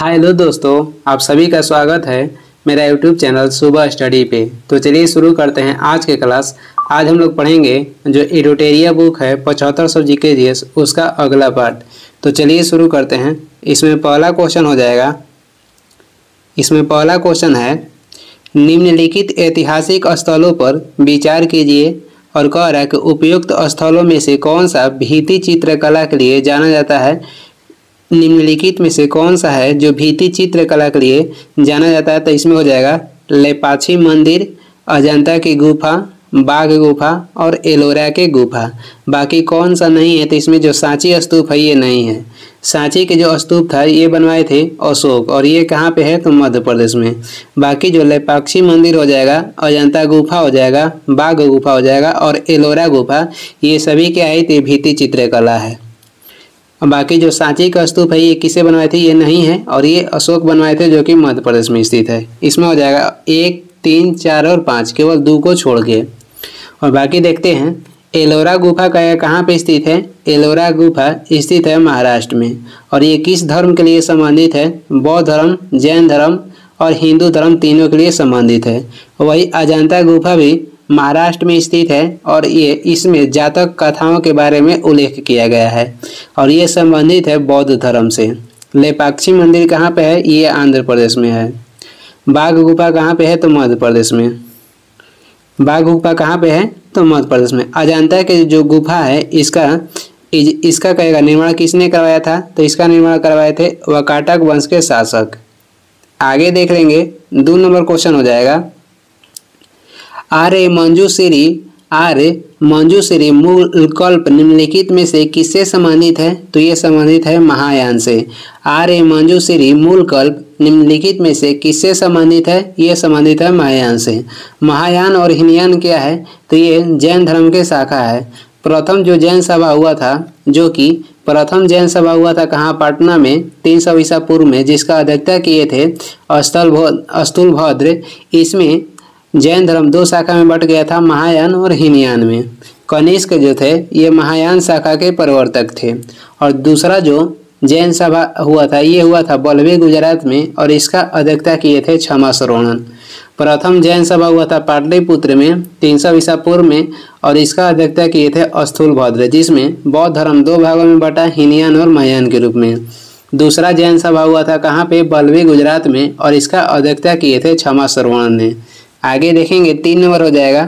Hello दोस्तों, आप सभी का स्वागत है मेरा यूट्यूब चैनल सुबह स्टडी पे। तो चलिए शुरू करते हैं आज के क्लास। आज हम लोग पढ़ेंगे जो एडोटेरिया बुक है 7500 जीके जीएस उसका अगला पार्ट। तो चलिए शुरू करते हैं। इसमें पहला क्वेश्चन हो जाएगा। इसमें पहला क्वेश्चन है, निम्नलिखित ऐतिहासिक स्थलों पर विचार कीजिए और कह रहा है कि उपयुक्त स्थलों में से कौन सा भित्ति चित्रकला के लिए जाना जाता है। निम्नलिखित में से कौन सा है जो भित्ति चित्रकला के लिए जाना जाता है। तो इसमें हो जाएगा लेपाक्षी मंदिर, अजंता की गुफा, बाघ गुफा और एलोरा के गुफा। बाकी कौन सा नहीं है, तो इसमें जो सांची स्तूप है ये नहीं है। सांची के जो स्तूप था ये बनवाए थे अशोक, और ये कहाँ पे है तो मध्य प्रदेश में। बाकी जो लेपाक्षी मंदिर हो जाएगा, अजंता गुफा हो जाएगा, बाघ गुफा हो जाएगा और एलोरा गुफा, ये सभी क्या है तो भित्ति चित्रकला है। बाकी जो सांची का स्तूप है ये किसे बनवाए थे ये नहीं है, और ये अशोक बनवाए थे जो कि मध्य प्रदेश में स्थित है। इसमें हो जाएगा 1, 3, 4 और 5, केवल 2 को छोड़ के। और बाकी देखते हैं एलोरा गुफा का कहाँ पे स्थित है। एलोरा गुफा स्थित है महाराष्ट्र में, और ये किस धर्म के लिए संबंधित है, बौद्ध धर्म, जैन धर्म और हिंदू धर्म तीनों के लिए संबंधित है। वही अजंता गुफा भी महाराष्ट्र में स्थित है, और ये इसमें जातक कथाओं के बारे में उल्लेख किया गया है, और ये संबंधित है बौद्ध धर्म से। लेपाक्षी मंदिर कहाँ पे है, ये आंध्र प्रदेश में है। बाघ गुफा कहाँ पे है तो मध्य प्रदेश में। बाघ गुफा कहाँ पे है तो मध्य प्रदेश में। अजंता के जो गुफा है इसका कहेगा निर्माण किसने करवाया था, तो इसका निर्माण करवाए थे वाकाटक वंश के शासक। आगे देख लेंगे 2 नंबर क्वेश्चन हो जाएगा। आर्य मंजूश्री मूल कल्प निम्नलिखित में से किससे संबंधित है, तो ये संबंधित है महायान से। आर्य मंजूश्री मूल कल्प निम्नलिखित में से किससे संबंधित है, ये संबंधित है महायान से। महायान और हीनयान क्या है, तो ये जैन धर्म के शाखा है। प्रथम जो जैन सभा हुआ था, प्रथम जैन सभा हुआ था कहाँ, पटना में 300 ईसा पूर्व में, जिसका अध्यक्षता किए थे स्थूलभद्र। इसमें जैन धर्म 2 शाखा में बट गया था, महायान और हीनयान में। कनिष्क जो थे ये महायान शाखा के प्रवर्तक थे। और दूसरा जो जैन सभा हुआ था ये हुआ था बल्लभी गुजरात में, और इसका अध्यक्षता किए थे क्षमा श्रवणन। प्रथम जैन सभा हुआ था पाटलिपुत्र में 300 ईसा पूर्व में, और इसका अध्यक्षता किए थे स्थूलभद्र, जिसमें बौद्ध धर्म 2 भागों में बटा, हीनयान और महायान के रूप में। दूसरा जैन सभा हुआ था कहाँ पे, बल्लभी गुजरात में, और इसका अध्यक्षता किए थे क्षमा श्रवणन ने। आगे देखेंगे 3 नंबर हो जाएगा।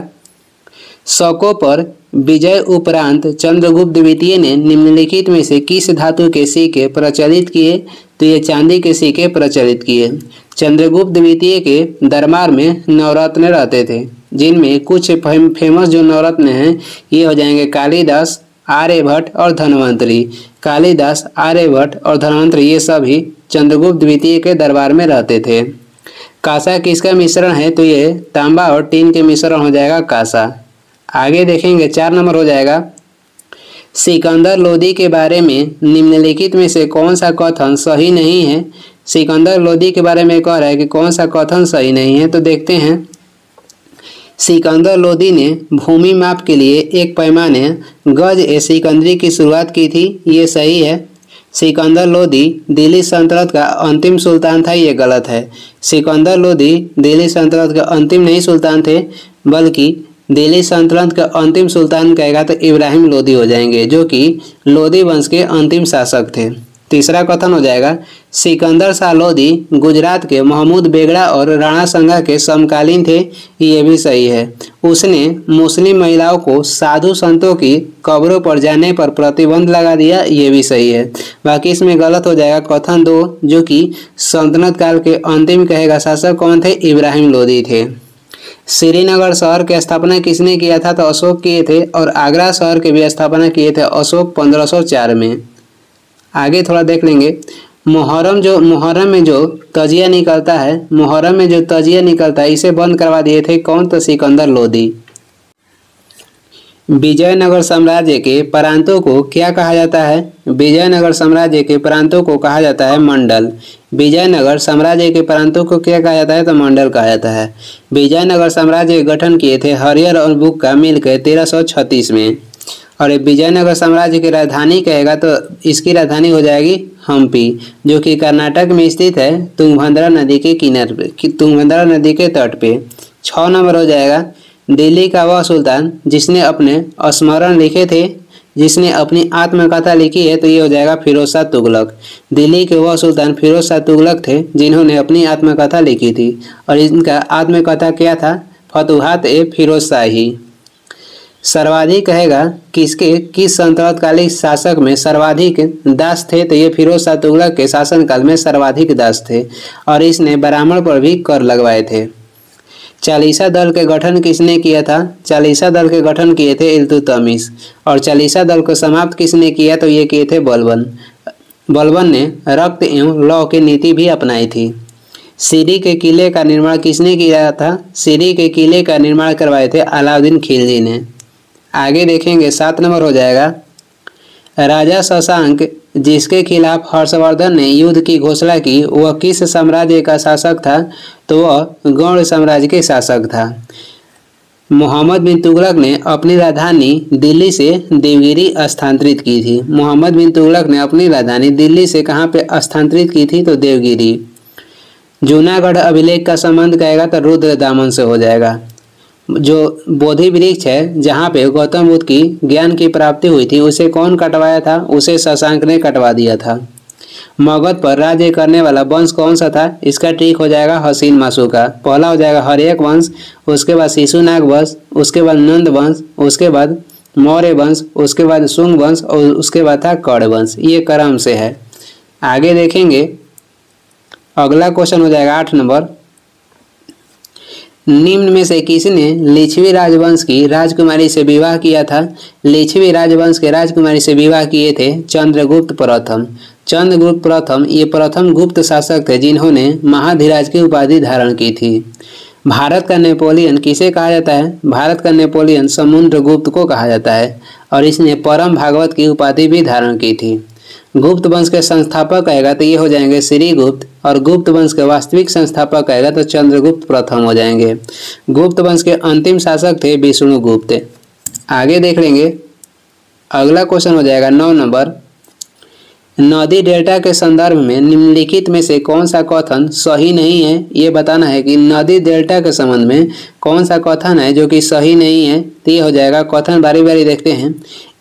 शकों पर विजय उपरांत चंद्रगुप्त द्वितीय ने निम्नलिखित में से किस धातु के सिक्के प्रचलित किए, तो ये चांदी के सिक्के प्रचलित किए। चंद्रगुप्त द्वितीय के दरबार में नवरत्न रहते थे, जिनमें कुछ फेमस जो नवरत्न हैं ये हो जाएंगे कालिदास, आर्यभट्ट और धन्वंतरी। कालिदास, आर्यभट्ट और धन्वंतरी ये सभी चंद्रगुप्त द्वितीय के दरबार में रहते थे। कांसा किसका मिश्रण है, तो ये तांबा और टीन के मिश्रण हो जाएगा कांसा। आगे देखेंगे 4 नंबर हो जाएगा। सिकंदर लोदी के बारे में निम्नलिखित में से कौन सा कथन सही नहीं है। सिकंदर लोदी के बारे में कह रहा है कि कौन सा कथन सही नहीं है, तो देखते हैं। सिकंदर लोदी ने भूमि माप के लिए एक पैमाने गज ए सिकंदरी की शुरुआत की थी, ये सही है। सिकंदर लोदी दिल्ली सल्तनत का अंतिम सुल्तान था, ये गलत है। सिकंदर लोदी दिल्ली सल्तनत के अंतिम नहीं सुल्तान थे, बल्कि दिल्ली सल्तनत का अंतिम सुल्तान कहेगा तो इब्राहिम लोदी हो जाएंगे, जो कि लोदी वंश के अंतिम शासक थे। तीसरा कथन हो जाएगा। सिकंदर शाह लोदी गुजरात के महमूद बेगड़ा और राणा संगा के समकालीन थे, ये भी सही है। उसने मुस्लिम महिलाओं को साधु संतों की कब्रों पर जाने पर प्रतिबंध लगा दिया, ये भी सही है। बाकी इसमें गलत हो जाएगा कथन 2, जो कि सल्तनत काल के अंतिम कहेगा शासक कौन थे, इब्राहिम लोदी थे। श्रीनगर शहर की स्थापना किसने किया था, तो अशोक किए थे, और आगरा शहर की भी स्थापना किए थे अशोक 1504 में। आगे थोड़ा देख लेंगे। मुहर्रम में जो तजिया निकलता है, इसे बंद करवा दिए थे कौन, तो सिकंदर लोदी। विजयनगर साम्राज्य के प्रांतों को क्या कहा जाता है। विजयनगर साम्राज्य के प्रांतों को कहा जाता है मंडल। विजयनगर साम्राज्य के प्रांतों को क्या कहा जाता है, तो मंडल कहा जाता है। विजयनगर साम्राज्य का गठन किए थे हरिहर और बुक्का मिलकर 1336 में। और विजयनगर साम्राज्य की राजधानी कहेगा तो इसकी राजधानी हो जाएगी हम्पी, जो कि कर्नाटक में स्थित है, तुंगभद्रा नदी के किनारे पे, तुंगभद्रा नदी के तट पे। 6 नंबर हो जाएगा दिल्ली का वह सुल्तान जिसने अपने स्मरण लिखे थे, जिसने अपनी आत्मकथा लिखी है, तो ये हो जाएगा फिरोज शाह तुगलक। दिल्ली के वह सुल्तान फिरोज शाह तुगलक थे जिन्होंने अपनी आत्मकथा लिखी थी और इनका आत्मकथा क्या था? फतुहात ए फिरोज शाही। सर्वाधिक कहेगा किस सल्तनतकालीन शासक में सर्वाधिक दास थे, तो ये फिरोज शाह तुगलक के शासनकाल में सर्वाधिक दास थे और इसने ब्राह्मण पर भी कर लगवाए थे। चालीसा दल के गठन किसने किया था? चालीसा दल के गठन किए थे इल्तुतमिश। और चालीसा दल को समाप्त किसने किया? तो ये किए थे बलबन। बलबन ने रक्त एवं लौ की नीति भी अपनाई थी। सीरी के किले का निर्माण किसने किया था? सीरी के किले का निर्माण करवाए थे अलाउद्दीन खिलजी ने। आगे देखेंगे 7 नंबर हो जाएगा राजा शशांक जिसके खिलाफ हर्षवर्धन ने युद्ध की घोषणा की, वह किस साम्राज्य का शासक था? तो वह गौड़ साम्राज्य के शासक था। मोहम्मद बिन तुगलक ने अपनी राजधानी दिल्ली से देवगिरी स्थानांतरित की थी। मोहम्मद बिन तुगलक ने अपनी राजधानी दिल्ली से कहाँ पे स्थानांतरित की थी? तो देवगिरी। जूनागढ़ अभिलेख का संबंध कहेगा तो रुद्र दामन से हो जाएगा। जो बोधि वृक्ष है जहाँ पे गौतम बुद्ध की ज्ञान की प्राप्ति हुई थी, उसे कौन कटवाया था? उसे शशांक ने कटवा दिया था। मगध पर राज्य करने वाला वंश कौन सा था? इसका ठीक हो जाएगा हसीन माशुका। पहला हो जाएगा हर्यक वंश, उसके बाद शिशुनाग वंश, उसके बाद नंद वंश, उसके बाद मौर्य वंश, उसके बाद शुंग वंश और उसके बाद था कौड़ वंश। ये क्रम से है। आगे देखेंगे अगला क्वेश्चन हो जाएगा 8 नंबर। निम्न में से किसने लिच्छवी राजवंश की राजकुमारी से विवाह किया था? लिच्छवी राजवंश के राजकुमारी से विवाह किए थे चंद्रगुप्त प्रथम। चंद्रगुप्त प्रथम ये प्रथम गुप्त शासक थे जिन्होंने महाधिराज की उपाधि धारण की थी। भारत का नेपोलियन किसे कहा जाता है? भारत का नेपोलियन समुद्रगुप्त को कहा जाता है और इसने परम भागवत की उपाधि भी धारण की थी। गुप्त वंश के संस्थापक कहेगा तो ये हो जाएंगे श्रीगुप्त और गुप्त वंश के वास्तविक संस्थापक कहेगा तो चंद्रगुप्त प्रथम हो जाएंगे। गुप्त वंश के अंतिम शासक थे विष्णुगुप्त। आगे देख लेंगे अगला क्वेश्चन हो जाएगा 9 नंबर। नदी डेल्टा के संदर्भ में निम्नलिखित में से कौन सा कथन सही नहीं है? ये बताना है कि नदी डेल्टा के संबंध में कौन सा कथन है जो कि सही नहीं है। तो ये हो जाएगा कथन बारी बारी देखते हैं।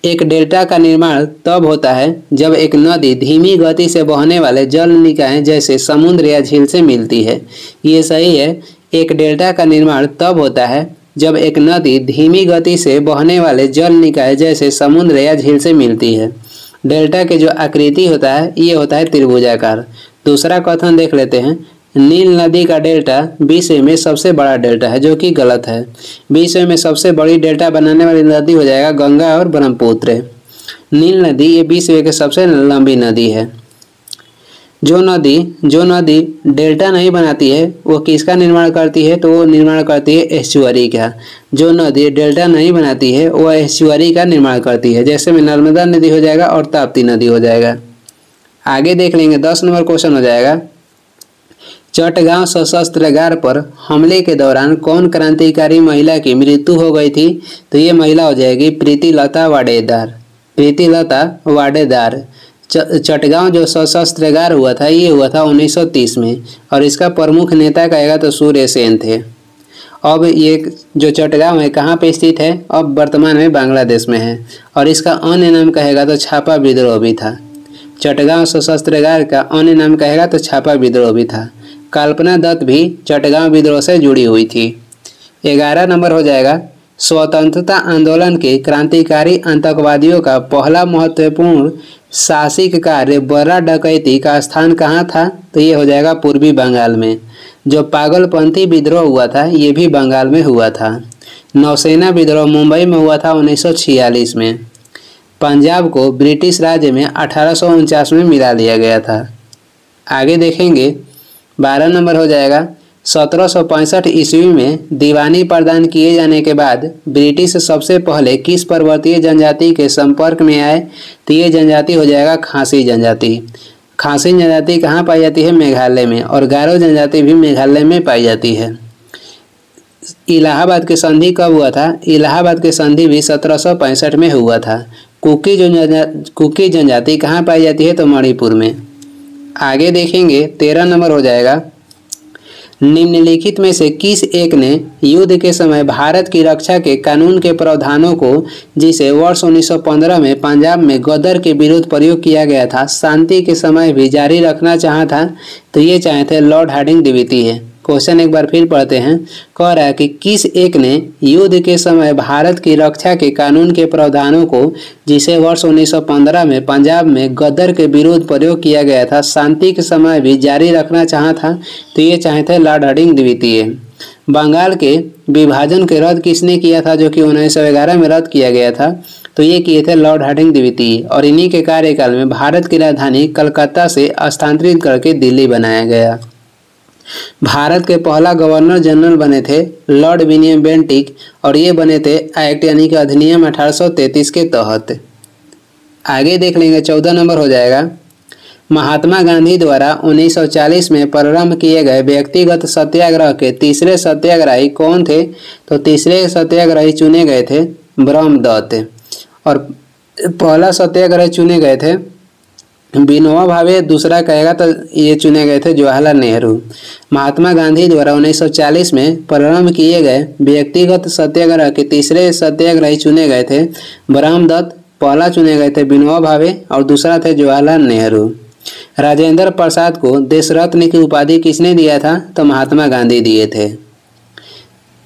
एक डेल्टा का निर्माण तब होता है जब एक नदी धीमी गति से बहने वाले जल निकाय जैसे समुद्र या झील से मिलती है। ये सही है। एक डेल्टा का निर्माण तब होता है जब एक नदी धीमी गति से बहने वाले जल निकाय जैसे समुद्र या झील से मिलती है। डेल्टा के जो आकृति होता है ये होता है त्रिभुजाकार। दूसरा कथन देख लेते हैं। नील नदी का डेल्टा विश्व में सबसे बड़ा डेल्टा है, जो कि गलत है। विश्व में सबसे बड़ी डेल्टा बनाने वाली नदी हो जाएगा गंगा और ब्रह्मपुत्र। नील नदी ये विश्व की सबसे लंबी नदी है। जो नदी डेल्टा नहीं बनाती है वो किसका निर्माण करती है? तो वो निर्माण करती है एस्चुअरी का। जो नदी डेल्टा नहीं बनाती है वो एस्चुअरी का निर्माण करती है। जैसे में नर्मदा नदी हो जाएगा और ताप्ती नदी हो जाएगा। आगे देख लेंगे 10 नंबर क्वेश्चन हो जाएगा। चटगांव सशस्त्रागार पर हमले के दौरान कौन क्रांतिकारी महिला की मृत्यु हो गई थी? तो ये महिला हो जाएगी प्रीतिलता वाडेदार। प्रीतिलता वाडेदार। चटगांव जो सशस्त्रागार हुआ था ये हुआ था 1930 में और इसका प्रमुख नेता कहेगा तो सूर्य सेन थे। अब ये जो चटगांव है कहाँ पे स्थित है? अब वर्तमान में बांग्लादेश में है और इसका अन्य नाम कहेगा तो छापा विद्रोह भी था। चटगांव सशस्त्रागार का अन्य नाम कहेगा तो छापा विद्रोह भी था। कल्पना दत्त भी चटगांव विद्रोह से जुड़ी हुई थी। 11 नंबर हो जाएगा। स्वतंत्रता आंदोलन के क्रांतिकारी आतंकवादियों का पहला महत्वपूर्ण साहसिक कार्य बर्रा डकैती का स्थान कहाँ था? तो ये हो जाएगा पूर्वी बंगाल में। जो पागलपंथी विद्रोह हुआ था ये भी बंगाल में हुआ था। नौसेना विद्रोह मुंबई में हुआ था 1946 में। पंजाब को ब्रिटिश राज्य में 1849 में मिला लिया गया था। आगे देखेंगे 12 नंबर हो जाएगा। 1765 ईस्वी में दीवानी प्रदान किए जाने के बाद ब्रिटिश सबसे पहले किस पर्वतीय जनजाति के संपर्क में आए? तो ये जनजाति हो जाएगा खासी जनजाति। खासी जनजाति कहाँ पाई जाती है? मेघालय में। और गारो जनजाति भी मेघालय में पाई जाती है। इलाहाबाद की संधि कब हुआ था? इलाहाबाद की संधि भी 1765 में हुआ था। कुकी जनजाति कहाँ पाई जाती है? तो मणिपुर में। आगे देखेंगे 13 नंबर हो जाएगा, निम्नलिखित में से किस एक ने युद्ध के समय भारत की रक्षा के कानून के प्रावधानों को, जिसे वर्ष 1915 में पंजाब में गदर के विरुद्ध प्रयोग किया गया था, शांति के समय भी जारी रखना चाहा था? तो ये चाहे थे लॉर्ड हार्डिंग द्वितीय है। क्वेश्चन एक बार फिर पढ़ते हैं। कह रहा है कि किस एक ने युद्ध के समय भारत की रक्षा के कानून के प्रावधानों को, जिसे वर्ष 1915 में पंजाब में गदर के विरुद्ध प्रयोग किया गया था, शांति के समय भी जारी रखना चाहा था? तो ये चाहे थे लॉर्ड हार्डिंग द्वितीय। बंगाल के विभाजन के रद्द किसने किया था, जो कि 1911 में रद्द किया गया था? तो ये किए थे लॉर्ड हार्डिंग द्वितीय। और इन्हीं के कार्यकाल में भारत की राजधानी कलकत्ता से स्थानांतरित करके दिल्ली बनाया गया। भारत के पहला गवर्नर जनरल बने थे लॉर्ड विलियम बेंटिक, और ये बने थे एक्ट यानी कि अधिनियम 1833 के तहत। आगे देख लेंगे 14 नंबर हो जाएगा, महात्मा गांधी द्वारा 1940 में प्रारंभ किए गए व्यक्तिगत सत्याग्रह के तीसरे सत्याग्रही कौन थे? तो तीसरे सत्याग्रही चुने गए थे ब्रह्मदत्त। और पहला सत्याग्रही चुने गए थे विनोबा भावे, दूसरा कहेगा तो ये चुने गए थे जवाहरलाल नेहरू। महात्मा गांधी द्वारा 1940 में प्रारंभ किए गए व्यक्तिगत सत्याग्रह के तीसरे सत्याग्रही चुने गए थे ब्रह्मदत्त, पहला चुने गए थे विनोबा भावे और दूसरा थे जवाहरलाल नेहरू। राजेंद्र प्रसाद को देश रत्न की उपाधि किसने दिया था? तो महात्मा गांधी दिए थे।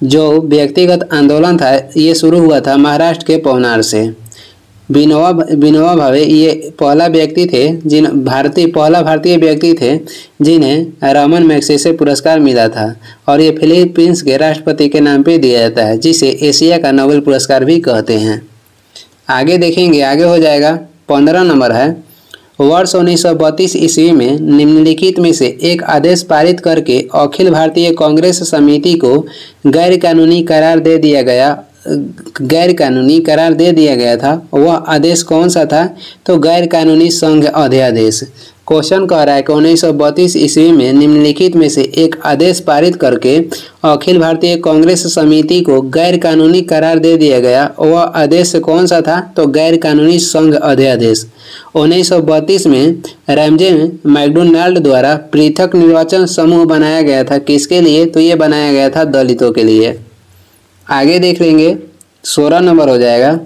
जो व्यक्तिगत आंदोलन था ये शुरू हुआ था महाराष्ट्र के पवनार से। विनोबा भावे ये पहला व्यक्ति थे पहला भारतीय व्यक्ति थे जिन्हें रमन मैग्सेसे पुरस्कार मिला था, और ये फिलीपींस के राष्ट्रपति के नाम पे दिया जाता है, जिसे एशिया का नोबेल पुरस्कार भी कहते हैं। आगे देखेंगे, आगे हो जाएगा 15 नंबर है, वर्ष 1932 ईस्वी में निम्नलिखित में से एक आदेश पारित करके अखिल भारतीय कांग्रेस समिति को गैर कानूनी करार दे दिया गया था। वह आदेश कौन सा था? तो गैर कानूनी संघ अध्यादेश। क्वेश्चन कह रहा है कि 1932 ईस्वी में निम्नलिखित में से एक आदेश पारित करके अखिल भारतीय कांग्रेस समिति को गैर कानूनी करार दे दिया गया, वह आदेश कौन सा था? तो गैर कानूनी संघ अध्यादेश। 1932 में रैमजे मैकडोनाल्ड द्वारा पृथक निर्वाचन समूह बनाया गया था, किसके लिए? तो ये बनाया गया था दलितों के लिए। आगे देख लेंगे 16 नंबर हो जाएगा,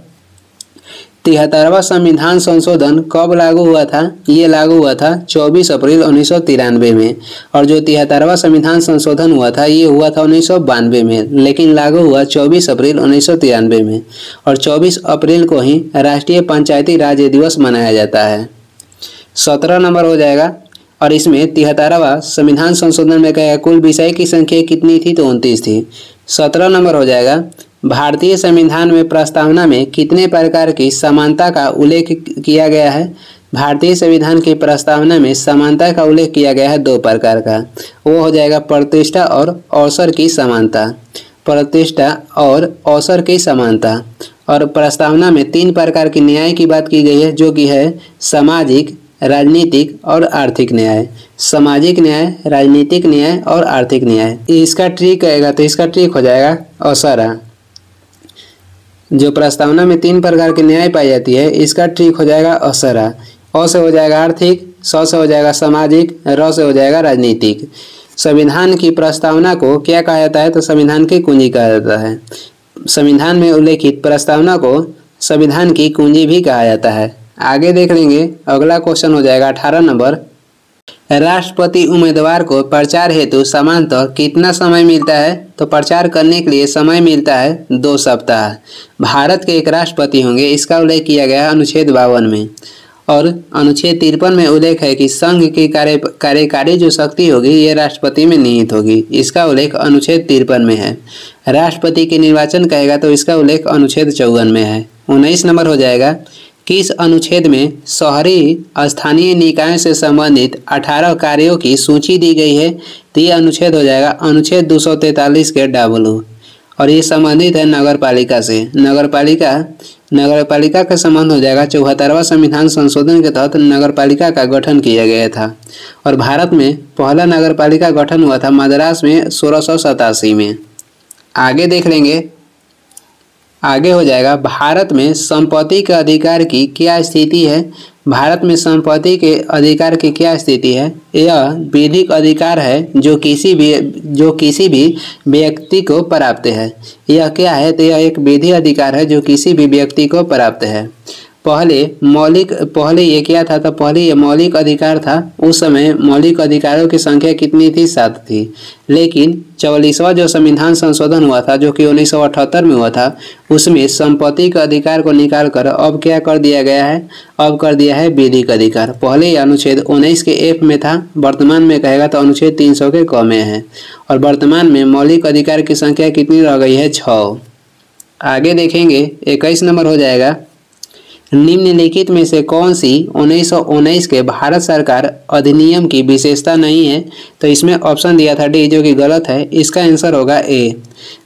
73वां संविधान संशोधन कब लागू हुआ था? ये लागू हुआ था 24 अप्रैल 1993 में। और जो 73वां संविधान संशोधन हुआ था ये हुआ था 1992 में, लेकिन लागू हुआ 24 अप्रैल 1993 में। और 24 अप्रैल को ही राष्ट्रीय पंचायती राज दिवस मनाया जाता है। 17 नंबर हो जाएगा, और इसमें 73वां संविधान संशोधन में कहेगा कुल विषय की संख्या कितनी थी? तो 29 थी। 17 नंबर हो जाएगा, भारतीय संविधान में प्रस्तावना में कितने प्रकार की समानता का उल्लेख किया गया है? भारतीय संविधान की प्रस्तावना में समानता का उल्लेख किया गया है 2 प्रकार का। वो हो जाएगा प्रतिष्ठा और अवसर की समानता। प्रतिष्ठा और अवसर की समानता। और प्रस्तावना में 3 प्रकार की न्याय की बात की गई है, जो कि है सामाजिक, राजनीतिक और आर्थिक न्याय। सामाजिक न्याय, राजनीतिक न्याय और आर्थिक न्याय। इसका ट्रिक आएगा तो इसका ट्रिक हो जाएगा असरा। जो प्रस्तावना में 3 प्रकार की न्याय पाई जाती है, इसका ट्रिक हो जाएगा असरा। अ से हो जाएगा आर्थिक, स से हो जाएगा सामाजिक, र से हो जाएगा राजनीतिक। संविधान की प्रस्तावना को क्या कहा जाता है? तो संविधान की कुंजी कहा जाता है। संविधान में उल्लेखित प्रस्तावना को संविधान की कुंजी भी कहा जाता है। आगे देख लेंगे, अगला क्वेश्चन हो जाएगा 18 नंबर, राष्ट्रपति उम्मीदवार को प्रचार हेतु सामान्यतः कितना समय मिलता है? तो प्रचार करने के लिए समय मिलता है 2 सप्ताह। भारत के एक राष्ट्रपति होंगे, इसका उल्लेख किया गया है अनुच्छेद 52 में। और अनुच्छेद 53 में उल्लेख है कि संघ की कार्यकारी जो शक्ति होगी ये राष्ट्रपति में निहित होगी, इसका उल्लेख अनुच्छेद 53 में है। राष्ट्रपति के निर्वाचन कहेगा तो इसका उल्लेख अनुच्छेद 54 में है। 19 नंबर हो जाएगा, किस अनुच्छेद में शहरी स्थानीय निकायों से संबंधित 18 कार्यों की सूची दी गई है? तो ये अनुच्छेद हो जाएगा अनुच्छेद 243 के W। और ये संबंधित है नगर पालिका से। नगर पालिका का संबंध हो जाएगा 74वां संविधान संशोधन के तहत नगर पालिका का गठन किया गया था। और भारत में पहला नगर पालिका गठन हुआ था मद्रास में 1687 में। आगे देख लेंगे, आगे हो जाएगा भारत में संपत्ति के अधिकार की क्या स्थिति है। भारत में संपत्ति के अधिकार की क्या स्थिति है। यह विधिक अधिकार है जो किसी भी व्यक्ति को प्राप्त है। यह क्या है, तो यह एक विधि अधिकार है जो किसी भी व्यक्ति को प्राप्त है। पहले ये क्या था, तो पहले ये मौलिक अधिकार था। उस समय मौलिक अधिकारों की संख्या कितनी थी, 7 थी। लेकिन 44वां जो संविधान संशोधन हुआ था, जो कि 1978 में हुआ था, उसमें संपत्ति के अधिकार को निकाल कर अब क्या कर दिया गया है, अब कर दिया है विधिक अधिकार। पहले अनुच्छेद 19 के F में था, वर्तमान में कहेगा तो अनुच्छेद 300 के क में है। और वर्तमान में मौलिक अधिकार की संख्या कितनी रह गई है, 6। आगे देखेंगे 21 नंबर हो जाएगा, निम्नलिखित में से कौन सी 1919 के भारत सरकार अधिनियम की विशेषता नहीं है। तो इसमें ऑप्शन दिया था डी, जो कि गलत है। इसका आंसर होगा ए।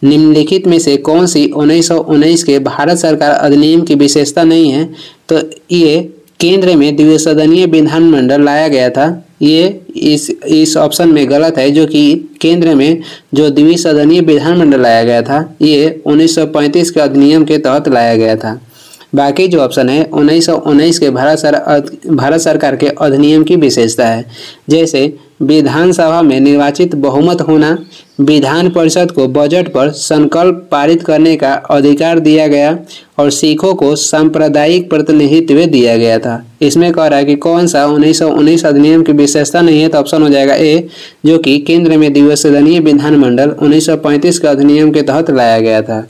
निम्नलिखित में से कौन सी 1919 के भारत सरकार अधिनियम की विशेषता नहीं है, तो ये केंद्र में द्विसदनीय विधानमंडल लाया गया था। ये इस ऑप्शन में गलत है, जो कि केंद्र में जो द्विसदनीय विधानमंडल लाया गया था, ये 1935 के अधिनियम के तहत लाया गया था। बाकी जो ऑप्शन है 1919 के भारत सरकार के अधिनियम की विशेषता है, जैसे विधानसभा में निर्वाचित बहुमत होना, विधान परिषद को बजट पर संकल्प पारित करने का अधिकार दिया गया, और सिखों को सांप्रदायिक प्रतिनिधित्व दिया गया था। इसमें कह रहा है कि कौन सा 1919 अधिनियम की विशेषता नहीं है, तो ऑप्शन हो जाएगा ए, जो कि केंद्र में द्विसदनीय विधानमंडल 1935 के अधिनियम के तहत लाया गया था।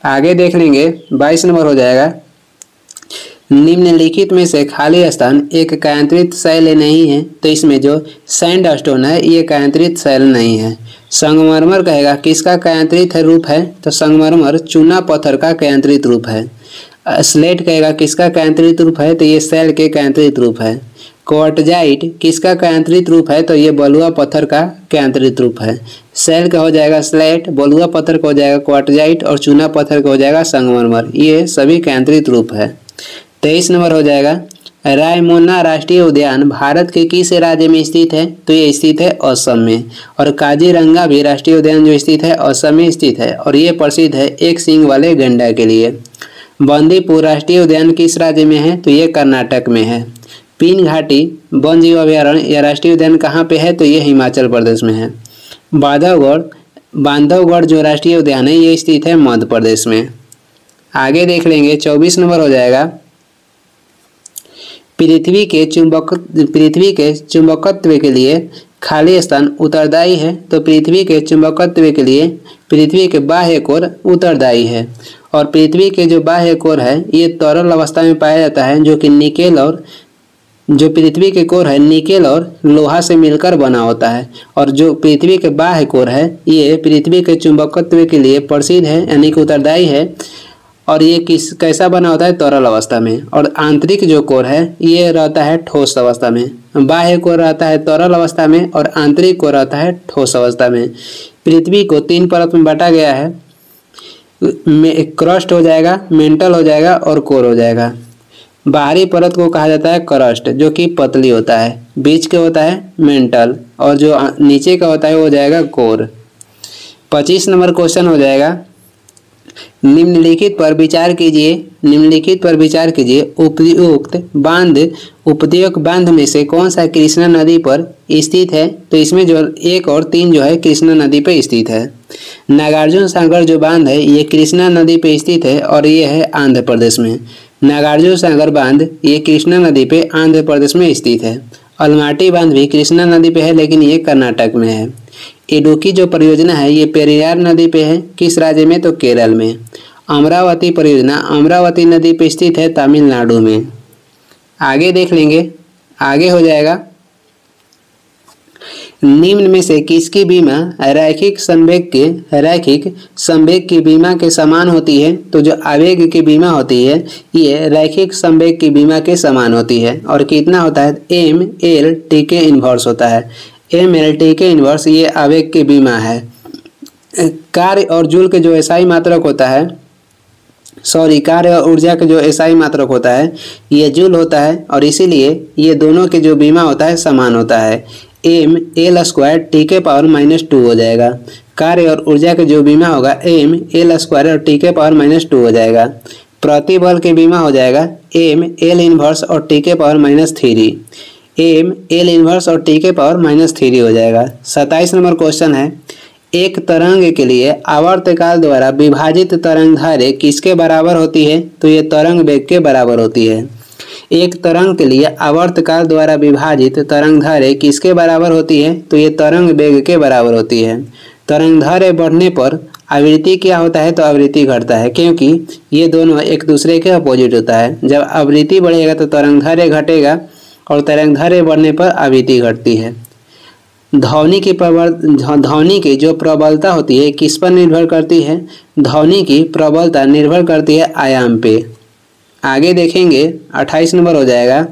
आगे देख लेंगे 22 नंबर हो जाएगा, निम्नलिखित में से खाली स्थान एक कायांतरित शैल नहीं है। तो इसमें जो सैंडस्टोन है ये कायांतरित शैल नहीं है। संगमरमर कहेगा किसका कायांतरित रूप है, तो संगमरमर चूना पत्थर का कायांतरित रूप है। स्लेट कहेगा किसका कायांतरित रूप है, तो ये शैल के कायांतरित रूप है। क्वार्टजाइट किसका कायांतरित रूप है, तो ये बलुआ पत्थर का कायांतरित रूप है। शैल का हो जाएगा स्लेट, बलुआ पत्थर का हो जाएगा क्वार्टजाइट, और चूना पत्थर का हो जाएगा संगमरमर। ये सभी कायांतरित रूप है। 23 नंबर हो जाएगा, रायमोना राष्ट्रीय उद्यान भारत के किस राज्य में स्थित है, तो ये स्थित है असम में। और काजीरंगा भी राष्ट्रीय उद्यान जो स्थित है असम में स्थित है, और ये प्रसिद्ध है एक सींग वाले गैंडा के लिए। बंदीपुर राष्ट्रीय उद्यान किस राज्य में है, तो ये कर्नाटक में है। पीन घाटी वन जीव अभयारण्य या राष्ट्रीय उद्यान कहाँ पे है, तो ये हिमाचल प्रदेश में है। बांधवगढ़ जो राष्ट्रीय उद्यान है ये स्थित है मध्य प्रदेश में। आगे देख लेंगे 24 नंबर हो जाएगा, पृथ्वी के चुंबकत्व के लिए खाली स्थान उत्तरदायी है। तो पृथ्वी के चुंबकत्व के लिए पृथ्वी के बाह्य कोर उत्तरदायी है, और पृथ्वी के जो बाह्य कोर है ये तरल अवस्था में पाया जाता है, जो कि निकेल और जो पृथ्वी के कोर है निकेल और लोहा से मिलकर बना होता है। और जो पृथ्वी के बाह्य कोर है ये पृथ्वी के चुंबकत्व के लिए प्रसिद्ध है, यानी कि उत्तरदायी है। और ये कैसा बना होता है, तरल अवस्था में। और आंतरिक जो कोर है ये रहता है ठोस अवस्था में। बाह्य कोर रहता है तरल अवस्था में, और आंतरिक कोर रहता है ठोस अवस्था में। पृथ्वी को 3 परत में बांटा गया है, क्रस्ट हो जाएगा, मेंटल हो जाएगा और कोर हो जाएगा। बाहरी परत को कहा जाता है क्रस्ट, जो कि पतली होता है। बीच के होता है मेंटल, और जो नीचे का होता है वो हो जाएगा कोर। 25 नंबर क्वेश्चन हो जाएगा, निम्नलिखित पर विचार कीजिए। उपयुक्त बांध में से कौन सा कृष्णा नदी पर स्थित है, तो इसमें जो 1 और 3 जो है कृष्णा नदी पर स्थित है। नागार्जुन सागर जो बांध है ये कृष्णा नदी पे स्थित है, और ये है आंध्र प्रदेश में। नागार्जुन सागर बांध ये कृष्णा नदी पे आंध्र प्रदेश में स्थित है। अलमाटी बांध भी कृष्णा नदी पे है, लेकिन ये कर्नाटक में है। इडुक्की जो परियोजना है ये पेरियार नदी पे है, किस राज्य में, तो केरल में। अमरावती परियोजना अमरावती नदी पे स्थित है, तमिलनाडु में। आगे देख लेंगे, आगे हो जाएगा, निम्न में से किसकी बीमा रैखिक संवेग की बीमा के समान होती है, तो जो आवेग की बीमा होती है ये रैखिक संवेग की बीमा के समान होती है। और कितना होता है, MLT के इन्वर्स होता है। MLT के इन्वर्स ये आवेग की बीमा है। कार्य और जूल के जो एसआई मात्रक होता है, कार्य और ऊर्जा के जो एसआई मात्रक होता है ये जूल होता है, और इसीलिए ये दोनों के जो बीमा होता है समान होता है। ML² T के पावर -2 हो जाएगा। कार्य और ऊर्जा के जो बीमा होगा एम एल स्क्वायर और टी के पावर -2 हो जाएगा। प्रति बल के बीमा हो जाएगा एम एल इनवर्स और टी के पावर -3, एम एल इनवर्स और टी के पावर -3 हो जाएगा। 27 नंबर क्वेश्चन है, एक तरंग के लिए आवर्तकाल द्वारा विभाजित तरंगदैर्घ्य किसके बराबर होती है? तो ये तरंग वेग के बराबर होती है। एक तरंग के लिए आवर्तकाल द्वारा विभाजित तरंगदैर्घ्य किसके बराबर होती है? तो ये तरंग वेग के बराबर होती है। तरंगदैर्घ्य बढ़ने पर आवृत्ति क्या होता है? तो आवृत्ति घटता है, क्योंकि ये दोनों एक दूसरे के अपोजिट होता है। जब आवृत्ति बढ़ेगा तो तरंगदैर्घ्य घटेगा और तरंगदैर्घ्य बढ़ने पर आवृत्ति घटती है। ध्वनि की जो प्रबलता होती है किस पर निर्भर करती है? ध्वनि की प्रबलता निर्भर करती है आयाम पे। आगे देखेंगे 28 नंबर हो जाएगा,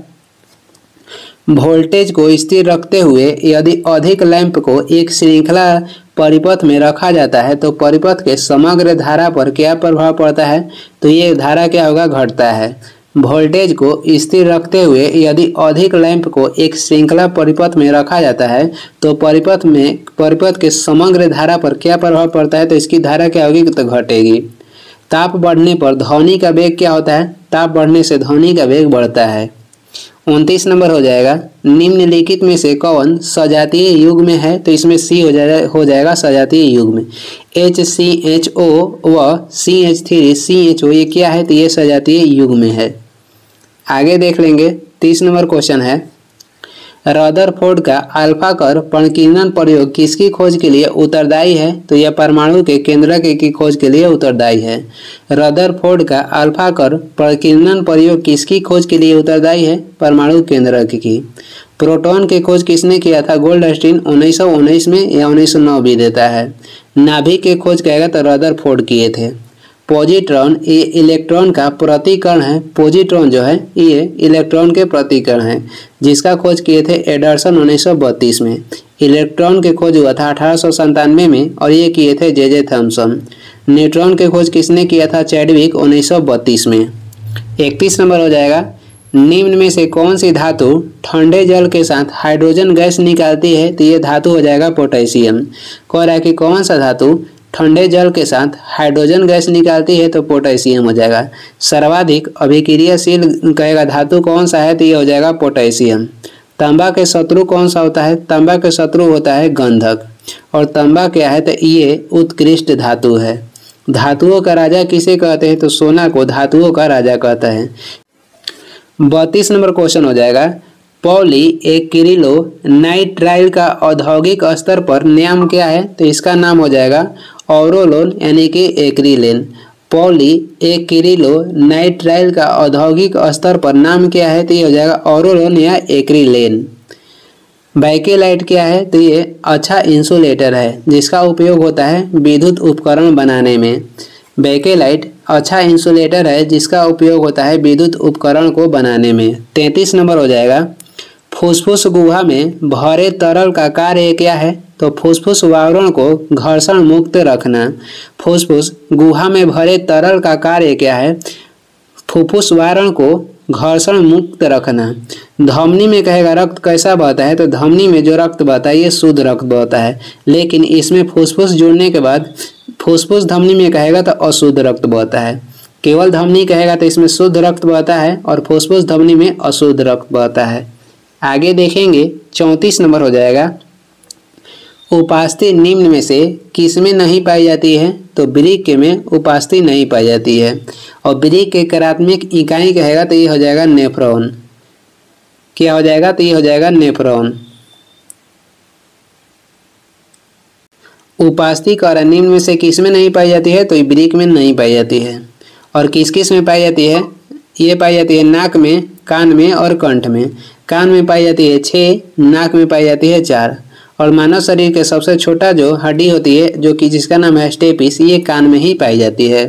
वोल्टेज को स्थिर रखते हुए यदि अधिक लैंप को एक श्रृंखला परिपथ में रखा जाता है तो परिपथ के समग्र धारा पर क्या प्रभाव पड़ता है? तो ये धारा क्या होगा? घटता है। वोल्टेज को स्थिर रखते हुए यदि अधिक लैंप को एक श्रृंखला परिपथ में रखा जाता है तो परिपथ के समग्र धारा पर क्या प्रभाव पड़ता है? तो इसकी धारा क्या होगी? तो घटेगी। ताप बढ़ने पर ध्वनि का वेग क्या होता है? ताप बढ़ने से ध्वनि का वेग बढ़ता है। 29 नंबर हो जाएगा, निम्नलिखित में से कौन सजातीय युग्म है? तो इसमें सी हो जाएगा सजातीय युग्म। HCHO व CH3CHO ये क्या है? तो ये सजातीय युग्म है। आगे देख लेंगे 30 नंबर क्वेश्चन है, रदरफोर्ड का अल्फा कर परकीर्णन प्रयोग किसकी खोज के लिए उत्तरदायी है? तो यह परमाणु के केंद्रक की खोज के लिए उत्तरदायी है। रदरफोर्ड का अल्फा कर परकीर्णन प्रयोग किसकी खोज के लिए उत्तरदायी है? परमाणु केंद्रक की। प्रोटॉन की खोज किसने किया था? गोल्डस्टीन 1919 में या 1909 भी देता है। नाभिक की खोज कहेगा तो रदरफोर्ड किए थे। पॉजिट्रॉन ये इलेक्ट्रॉन का प्रतिकरण है। पॉजिट्रॉन जो है ये इलेक्ट्रॉन के प्रतिकरण है, जिसका खोज किए थे एडरसन 1932 में। इलेक्ट्रॉन की खोज हुआ था 1897 में और ये किए थे जे थॉमसन। न्यूट्रॉन की खोज किसने किया था? चैडविक 1932 में। 31 नंबर हो जाएगा, निम्न में से कौन सी धातु ठंडे जल के साथ हाइड्रोजन गैस निकालती है? तो ये धातु हो जाएगा पोटेशियम। कह रहा है कि कौन सा धातु ठंडे जल के साथ हाइड्रोजन गैस निकालती है? तो पोटेशियम हो जाएगा। सर्वाधिक अभिक्रियाशील कहेगा धातु कौन सा है? तो ये हो जाएगा पोटेशियम। तांबा के शत्रु कौन सा होता है? तांबा के शत्रु होता है गंधक। और तांबा क्या है? तो ये उत्कृष्ट धातु है। धातुओं का राजा किसे कहते हैं? तो सोना को धातुओं का राजा कहता है। 32 नंबर क्वेश्चन हो जाएगा, पॉली एक्रिलो नाइट्राइल का औद्योगिक स्तर पर नाम क्या है? तो इसका नाम हो जाएगा ऑरोलोन यानी कि एक्रिलेन। पॉली एक्रिलो नाइट्राइल का औद्योगिक स्तर पर नाम क्या है? तो ये हो जाएगा ऑरोलोन या एक्रिलेन। बैकेलाइट क्या है? तो ये अच्छा इंसुलेटर है जिसका उपयोग होता है विद्युत उपकरण बनाने में। बैकेलाइट अच्छा इंसुलेटर है जिसका उपयोग होता है विद्युत उपकरण को बनाने में। 33 नंबर हो जाएगा, फुसफुस गुहा में भरे तरल का कार्य क्या है? तो फुसफुस आवरण को घर्षण मुक्त रखना। फुसफुस गुहा में भरे तरल का कार्य क्या है? फुफ्फुस आवरण को घर्षण मुक्त रखना। धमनी में कहेगा रक्त कैसा बहता है? तो धमनी में जो रक्त बहता है ये शुद्ध रक्त बहता है, लेकिन इसमें फुसफुस जुड़ने के बाद फुसफुस धमनी में कहेगा तो अशुद्ध रक्त बहता है। केवल धमनी कहेगा तो इसमें शुद्ध रक्त बहता है और फुसफुस धमनी में अशुद्ध रक्त बहता है। आगे देखेंगे 34 नंबर हो जाएगा, उपास्थि निम्न में से किसमें नहीं पाई जाती है? तो वृक्क में उपास्थि नहीं पाई जाती है। और वृक्क के कार्यात्मक इकाई कहेगा तो ये हो जाएगा नेफ्रॉन। क्या हो जाएगा? तो ये हो जाएगा नेफ्रॉन। उपास्थि कह रहा है निम्न में से किसमें नहीं पाई जाती है? तो वृक्क में नहीं पाई जाती है। और किस किस में पाई जाती है? ये पाई जाती है नाक में, कान में और कंठ में। कान में पाई जाती है 6, नाक में पाई जाती है 4। और मानव शरीर के सबसे छोटा जो हड्डी होती है जो कि जिसका नाम है स्टेपिस, ये कान में ही पाई जाती है।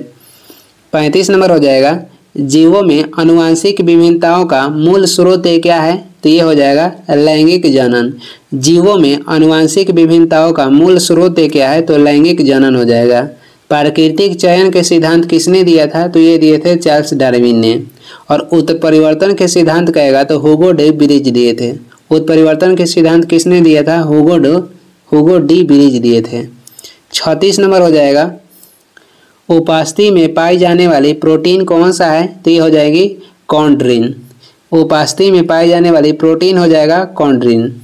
35 नंबर हो जाएगा, जीवों में आनुवंशिक विभिन्नताओं का मूल स्रोत क्या है? तो ये हो जाएगा लैंगिक जनन। जीवों में आनुवंशिक विभिन्नताओं का मूल स्रोत क्या है? तो लैंगिक जनन हो जाएगा। प्राकृतिक चयन के सिद्धांत किसने दिया था? तो ये दिए थे चार्ल्स डार्विन ने। और उत्परिवर्तन के सिद्धांत कहेगा तो हुगो डी ब्रिज दिए थे। उत्परिवर्तन के सिद्धांत किसने दिया था? हुगो डी ब्रिज दिए थे। 36 नंबर हो जाएगा, उपास्थि में पाई जाने वाली प्रोटीन कौन सा है? तो ये हो जाएगी कॉन्ड्रिन। उपास्थि में पाई जाने वाली प्रोटीन हो जाएगा कॉन्ड्रिन।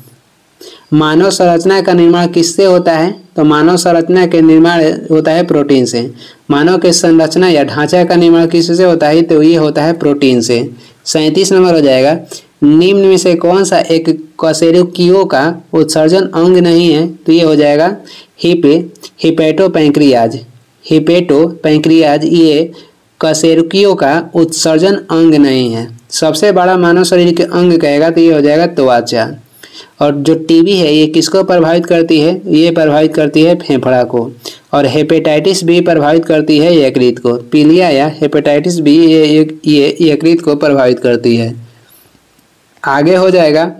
मानव संरचना का निर्माण किससे होता है? तो मानव संरचना के निर्माण होता है प्रोटीन से। मानव के संरचना या ढांचा का निर्माण किससे होता है? तो ये होता है प्रोटीन से। 37 नंबर हो जाएगा, निम्न में से कौन सा एक कशेरुकियों का उत्सर्जन अंग नहीं है? तो ये हो जाएगा हिपेटोपैंक्रियाज। हिपेटोपैंक्रियाज ये कशेरुकियों का उत्सर्जन अंग नहीं है। सबसे बड़ा मानव शरीर के अंग कहेगा तो ये हो जाएगा त्वचा। और जो टीबी है ये किसको प्रभावित करती है? ये प्रभावित करती है फेफड़ा को। और हेपेटाइटिस बी प्रभावित करती है यकृत को। पीलिया या हेपेटाइटिस बी ये यकृत को प्रभावित करती है। आगे हो जाएगा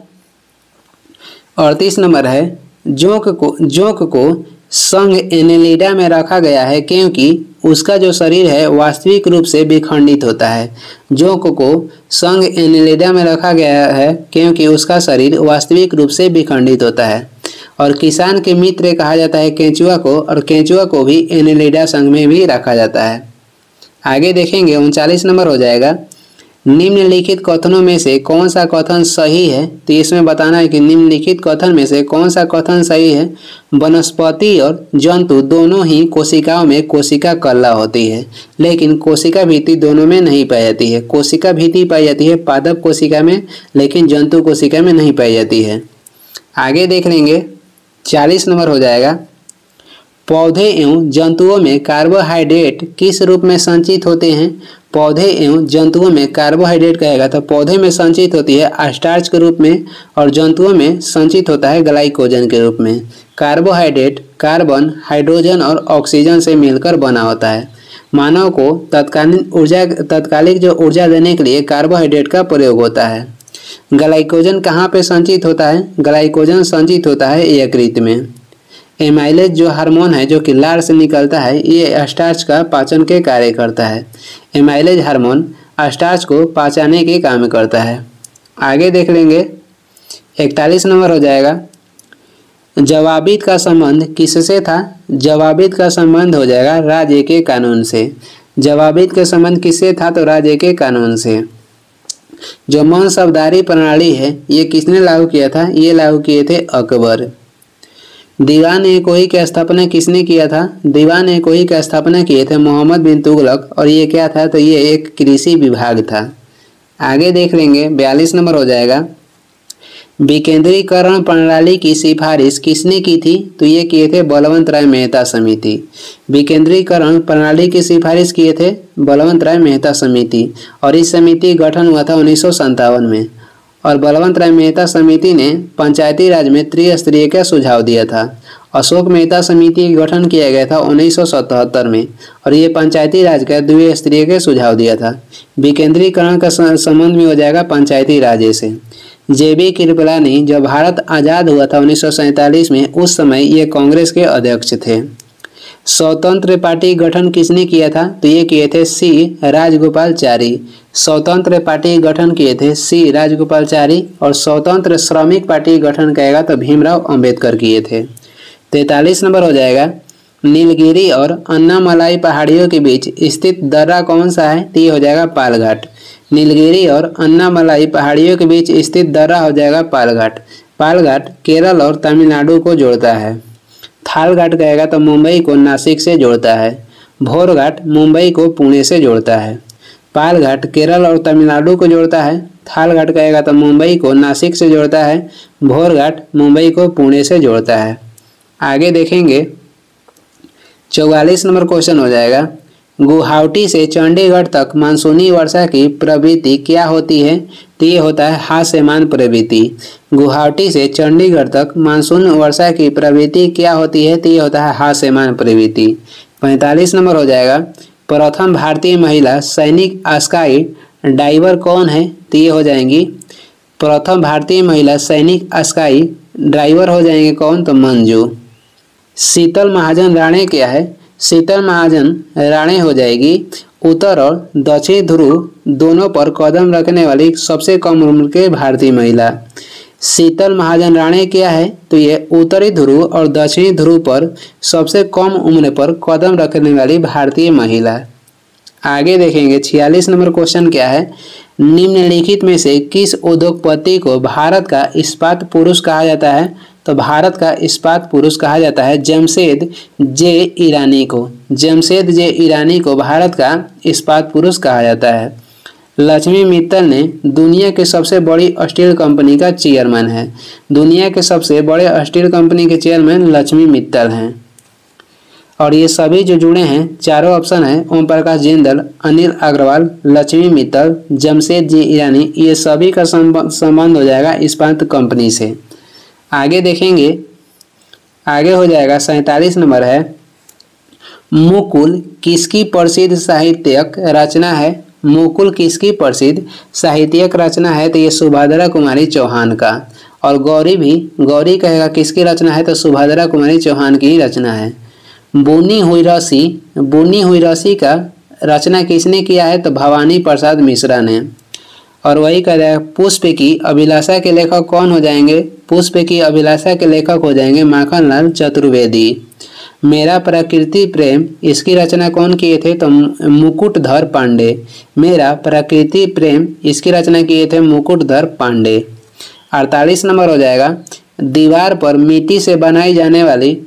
38 नंबर है, जोंक को संघ एनेलिडा में रखा गया है क्योंकि उसका जो शरीर है वास्तविक रूप से विखंडित होता है। जोंक को संघ एनेलिडा में रखा गया है क्योंकि उसका शरीर वास्तविक रूप से विखंडित होता है। और किसान के मित्र कहा जाता है केंचुआ को, और केंचुआ को भी एनेलिडा संघ में भी रखा जाता है। आगे देखेंगे 39 नंबर हो जाएगा, निम्नलिखित कथनों में से कौन सा कथन सही है? तो इसमें बताना है कि निम्नलिखित कथन में से कौन सा कथन सही है। वनस्पति और जंतु दोनों ही कोशिकाओं में कोशिका कला होती है, लेकिन कोशिका भित्ति दोनों में नहीं पाई जाती है। कोशिका भित्ति पाई जाती है पादप कोशिका में, लेकिन जंतु कोशिका में नहीं पाई जाती है। आगे देख लेंगे 40 नंबर हो जाएगा, पौधे एवं जंतुओं में कार्बोहाइड्रेट किस रूप में संचित होते हैं? पौधे एवं जंतुओं में कार्बोहाइड्रेट कहेगा तो पौधे में संचित होती है स्टार्च के रूप में, और जंतुओं में संचित होता है ग्लाइकोजन के रूप में। कार्बोहाइड्रेट कार्बन, हाइड्रोजन और ऑक्सीजन से मिलकर बना होता है। मानव को तत्कालिक जो ऊर्जा देने के लिए कार्बोहाइड्रेट का प्रयोग होता है। ग्लाइकोजन कहाँ पे संचित होता है? ग्लाइकोजन संचित होता है यकृत में। एमाइलेज जो हार्मोन है जो कि लार से निकलता है, ये स्टार्च का पाचन के कार्य करता है। एमाइलेज हार्मोन स्टार्च को पचाने के काम करता है। आगे देख लेंगे 41 नंबर हो जाएगा, जवाबित का संबंध किससे था? जवाबित का संबंध हो जाएगा राज्य के कानून से। जवाबित का संबंध किससे था? तो राज्य के कानून से। जो मनसबदारी प्रणाली है ये किसने लागू किया था? ये लागू किए थे अकबर। दीवान-ए-कोही की स्थापना किसने किया था? दीवान-ए-कोही की स्थापना किए थे मोहम्मद बिन तुगलक, और ये क्या था? तो ये एक कृषि विभाग था। आगे देख लेंगे 42 नंबर हो जाएगा, विकेंद्रीकरण प्रणाली की सिफारिश किसने की थी? तो ये किए थे बलवंत राय मेहता समिति। विकेंद्रीकरण प्रणाली की सिफारिश किए थे बलवंत राय मेहता समिति, और इस समिति गठन हुआ था 1957 में। और बलवंत राय मेहता समिति ने पंचायती राज में त्रिस्तरीय का सुझाव दिया था। अशोक मेहता समिति का गठन किया गया था 1977 में, और ये पंचायती राज का द्विस्तरीय का सुझाव दिया था। विकेंद्रीकरण का संबंध में हो जाएगा पंचायती राज से। जेबी कृपलानी जब भारत आज़ाद हुआ था 1947 में, उस समय ये कांग्रेस के अध्यक्ष थे। स्वतंत्र पार्टी गठन किसने किया था? तो ये किए थे सी राजगोपालचारी। स्वतंत्र पार्टी गठन किए थे सी राजगोपालचारी, और स्वतंत्र श्रमिक पार्टी गठन कहेगा तो भीमराव अंबेडकर किए थे। 43 नंबर हो जाएगा, नीलगिरी और अन्नामलाई पहाड़ियों के बीच स्थित दर्रा कौन सा है? तो ये हो जाएगा पालघाट। नीलगिरी और अन्नामलाई पहाड़ियों के बीच स्थित दर्रा हो जाएगा पालघाट। पालघाट केरल और तमिलनाडु को जोड़ता है। थालघाट कहेगा तो मुंबई को नासिक से जोड़ता है। भोरघाट मुंबई को पुणे से जोड़ता है। पालघाट केरल और तमिलनाडु को जोड़ता है। थालघाट कहेगा तो मुंबई को नासिक से जोड़ता है। भोरघाट मुंबई को पुणे से जोड़ता है। आगे देखेंगे 44 नंबर क्वेश्चन हो जाएगा, गुवाहाटी से चंडीगढ़ तक मानसूनी वर्षा की प्रवृत्ति क्या होती है? तो ये होता है हास्यमान प्रवृत्ति। गुवाहाटी से चंडीगढ़ तक मानसून वर्षा की प्रवृत्ति क्या होती है? तो ये होता है हास्यमान प्रवृत्ति। 45 नंबर हो जाएगा, प्रथम भारतीय महिला सैनिक स्काई डाइवर कौन है? तो ये हो जाएंगी प्रथम भारतीय महिला सैनिक स्काई ड्राइवर हो जाएंगे कौन? तो मंजू। शीतल महाजन राणे क्या है? शीतल महाजन राणे हो जाएगी उत्तर और दक्षिण ध्रुव दोनों पर कदम रखने वाली सबसे कम उम्र के भारतीय महिला। शीतल महाजन राणे क्या है? तो ये उत्तरी ध्रुव और दक्षिणी ध्रुव पर सबसे कम उम्र पर कदम रखने वाली भारतीय महिला। आगे देखेंगे 46 नंबर क्वेश्चन क्या है, निम्नलिखित में से किस उद्योगपति को भारत का इस्पात पुरुष कहा जाता है? तो भारत का इस्पात पुरुष कहा जाता है जमशेद जे ईरानी को। जमशेद जे ईरानी को भारत का इस्पात पुरुष कहा जाता है। लक्ष्मी मित्तल ने दुनिया के सबसे बड़ी स्टील कंपनी का चेयरमैन है। दुनिया के सबसे बड़े स्टील कंपनी के चेयरमैन लक्ष्मी मित्तल हैं। और ये सभी जो जुड़े हैं चारों ऑप्शन है, ओम प्रकाश जिंदल, अनिल अग्रवाल, लक्ष्मी मित्तल, जमशेद जी ईरानी, ये सभी का संबंध हो जाएगा इस्पात कंपनी से। आगे देखेंगे, आगे हो जाएगा 47 नंबर है, मुकुल किसकी प्रसिद्ध साहित्यिक रचना है? मुकुल किसकी प्रसिद्ध साहित्यिक रचना है? तो ये सुभद्रा कुमारी चौहान का। और गौरी भी, गौरी कहेगा किसकी रचना है? तो सुभद्रा कुमारी चौहान की रचना है। बुनी हुई रस्सी का रचना किसने किया है? तो भवानी प्रसाद मिश्रा ने। और वही कह रहा है पुष्प की अभिलाषा के लेखक कौन हो जाएंगे? पुष्प की अभिलाषा के लेखक हो जाएंगे माखनलाल चतुर्वेदी। मेरा प्रकृति प्रेम, इसकी रचना कौन किए थे? तो मुकुटधर पांडे। मेरा प्रकृति प्रेम, इसकी रचना किए थे मुकुटधर पांडे। 48 नंबर हो जाएगा, दीवार पर मिट्टी से बनाई जाने वाली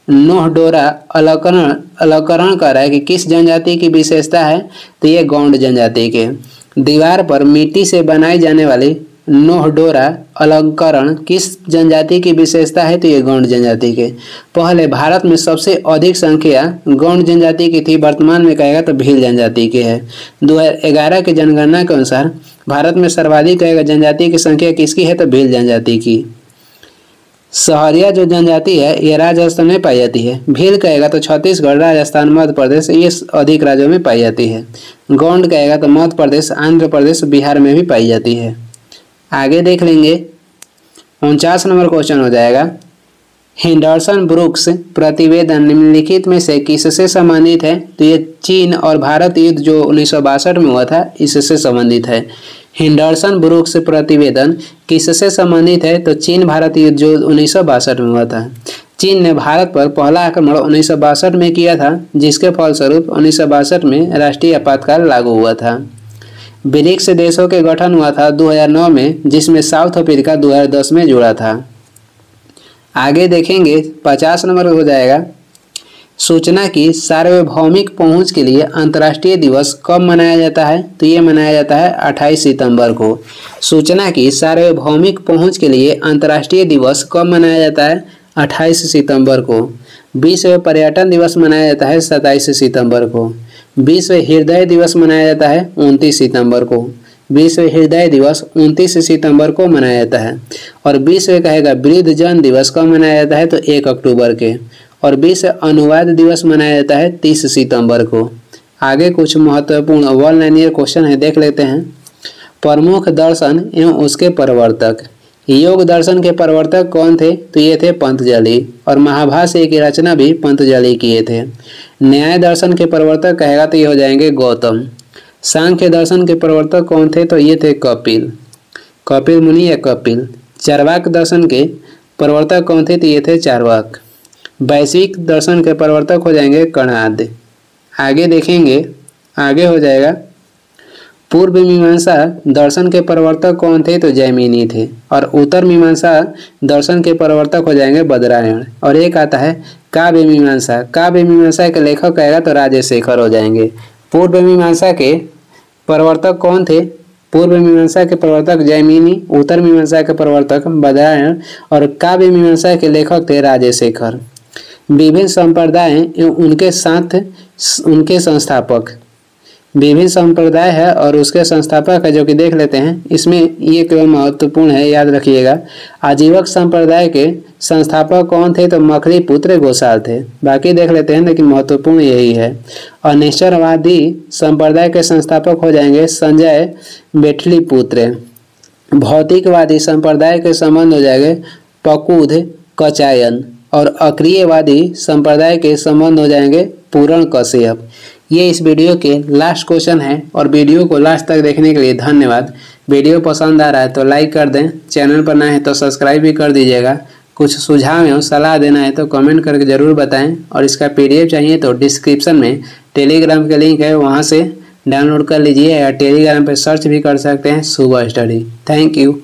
नोहडोरा अलंकरण कर रहा है कि किस जनजाति की विशेषता है? तो ये गौंड जनजाति के। दीवार पर मिट्टी से बनाई जाने वाली नोहडोरा अलंकरण किस जनजाति की विशेषता है? तो ये गौंड जनजाति के। पहले भारत में सबसे अधिक संख्या गौंड जनजाति की थी, वर्तमान में कहेगा तो भील जनजाति के है। 2011 की जनगणना के अनुसार भारत में सर्वाधिक कहेगा जनजाति की संख्या किसकी है? तो भील जनजाति की। सहरिया जो जनजाति है ये राजस्थान में पाई जाती है। भील कहेगा तो छत्तीसगढ़, राजस्थान, मध्य प्रदेश, ये अधिक राज्यों में पाई जाती है। गौंड कहेगा तो मध्य प्रदेश, आंध्र प्रदेश, बिहार में भी पाई जाती है। आगे देख लेंगे 49 नंबर क्वेश्चन हो जाएगा, हिंडरसन ब्रुक्स प्रतिवेदन निम्नलिखित में से किससे संबंधित है? तो ये चीन और भारत युद्ध जो 1962 में हुआ था इससे संबंधित है। हिंडरसन ब्रुक्स प्रतिवेदन किससे संबंधित है? तो चीन भारत युद्ध जो 1962 में हुआ था। चीन ने भारत पर पहला आक्रमण 1962 में किया था, जिसके फलस्वरूप 1962 में राष्ट्रीय आपातकाल लागू हुआ था। ब्रिक्स देशों के गठन हुआ था 2009 में, जिसमें साउथ अफ्रीका 2010 में जुड़ा था। आगे देखेंगे 50 नंबर हो जाएगा, सूचना की सार्वभौमिक पहुंच के लिए अंतर्राष्ट्रीय दिवस कब मनाया जाता है? तो ये मनाया जाता है 28 सितंबर को। सूचना की सार्वभौमिक पहुंच के लिए अंतर्राष्ट्रीय दिवस कब मनाया जाता है? 28 सितंबर को। विश्व पर्यटन दिवस मनाया जाता है 27 सितंबर को। विश्व हृदय दिवस मनाया जाता है 29 सितंबर को। विश्व हृदय दिवस 29 सितंबर को मनाया जाता है। और विश्व कहेगा वृद्ध जन दिवस कब मनाया जाता है? तो 1 अक्टूबर के। और विश्व अनुवाद दिवस मनाया जाता है 30 सितंबर को। आगे कुछ महत्वपूर्ण वन लाइनियर क्वेश्चन है, देख लेते हैं। प्रमुख दर्शन एवं उसके प्रवर्तक। योग दर्शन के प्रवर्तक कौन थे? तो ये थे पतंजलि। और महाभाष्य की रचना भी पतंजलि किए थे। न्याय दर्शन के प्रवर्तक कहेगा तो ये हो जाएंगे गौतम। सांख्य दर्शन के प्रवर्तक कौन थे? तो ये थे कपिल, कपिल मुनि या कपिल। चार्वाक दर्शन के प्रवर्तक कौन थे? तो ये थे चार्वाक। वैश्विक दर्शन के प्रवर्तक हो जाएंगे कणाद। आगे देखेंगे, आगे हो जाएगा पूर्व मीमांसा दर्शन के प्रवर्तक कौन थे? तो जैमिनी थे। और उत्तर मीमांसा दर्शन के प्रवर्तक हो जाएंगे बदरायण। और एक आता है काव्य मीमांसा। काव्य मीमांसा के लेखक कहेगा तो राजशेखर हो जाएंगे। पूर्व मीमांसा के प्रवर्तक कौन थे? पूर्व मीमांसा के प्रवर्तक जैमिनी, उत्तर मीमांसा के प्रवर्तक बदरायण और काव्य मीमांसा के लेखक थे राजशेखर। विभिन्न संप्रदाय एवं उनके साथ उनके संस्थापक। विभिन्न संप्रदाय है और उसके संस्थापक है, जो कि देख लेते हैं। इसमें ये केवल महत्वपूर्ण है, याद रखिएगा। आजीवक संप्रदाय के संस्थापक कौन थे? तो मखरी पुत्र गोसाल थे। बाकी देख लेते हैं, लेकिन महत्वपूर्ण यही है। और निश्चरवादी संप्रदाय के संस्थापक हो जाएंगे संजय बेटली पुत्र। भौतिकवादी संप्रदाय के संबंध हो जाएंगे पकुध कचायन। और अक्रियवादी संप्रदाय के संबंध हो जाएंगे पूरण कश्यप। ये इस वीडियो के लास्ट क्वेश्चन है और वीडियो को लास्ट तक देखने के लिए धन्यवाद। वीडियो पसंद आ रहा है तो लाइक कर दें, चैनल पर नए हैं तो सब्सक्राइब भी कर दीजिएगा। कुछ सुझाव एवं सलाह देना है तो कमेंट करके ज़रूर बताएं और इसका PDF चाहिए तो डिस्क्रिप्शन में टेलीग्राम के लिंक है, वहाँ से डाउनलोड कर लीजिए या टेलीग्राम पर सर्च भी कर सकते हैं शुभ स्टडी। Thank you.